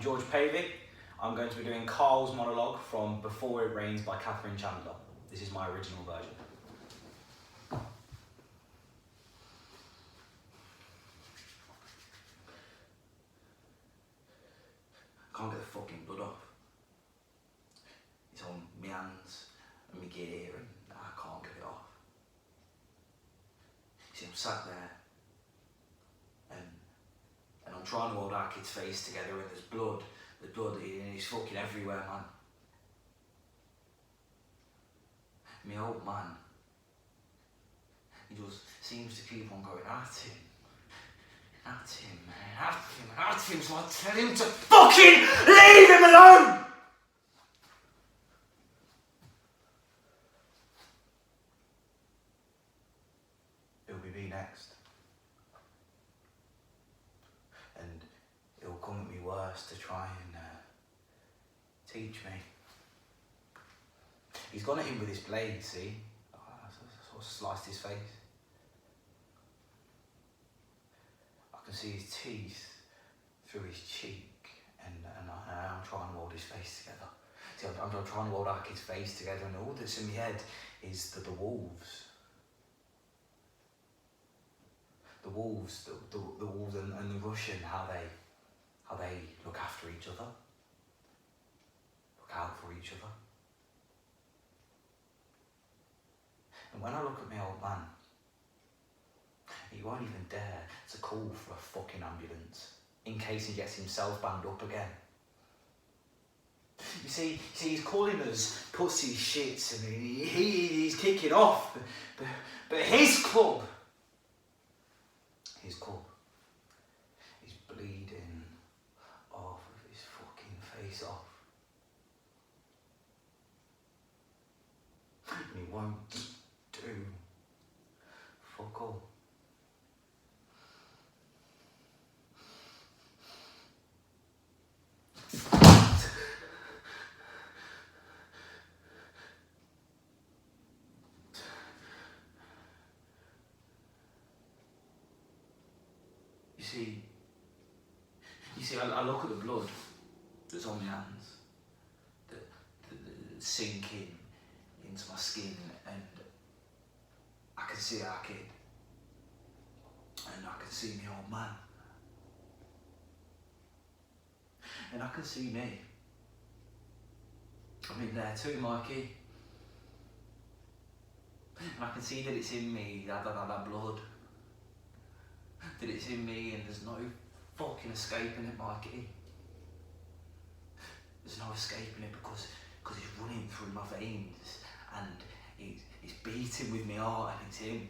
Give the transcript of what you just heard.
George Pavey. I'm going to be doing Carl's monologue from Before It Rains by Catherine Chandler. This is my original version. Can't get the fucking blood off. It's on my hands and my gear and I can't get it off. See, I'm sat there and I'm trying to hold our kid's face together and there's blood and it's fucking everywhere, man. My old man, he just seems to keep on going at him. At him, so I tell him to fucking leave him alone! It'll be me next. And it'll come at me worse to try and teach me. He's gone at him with his blade, see? I sort of sliced his face. I can see his teeth through his cheek, and I'm trying to hold his face together. See, I'm trying to hold our kid's face together, and all that's in my head is the wolves. The wolves and the Russian, how they look after each other, look out for each other. And when I look at my old man, he won't even dare to call for a fucking ambulance in case he gets himself banged up again. You see, he's calling us pussy shits and he's kicking off, but his club is bleeding off of his fucking face off. And he won't do fuck all. You see, I look at the blood that's on my hands, that's sinking into my skin, and I can see our kid, and I can see my old man, and I can see me. I'm in there too, Mikey, and I can see that it's in me, that blood. That it's in me and there's no fucking escaping it, Mikey. There's no escaping it because it's running through my veins and it's beating with my heart and it's him.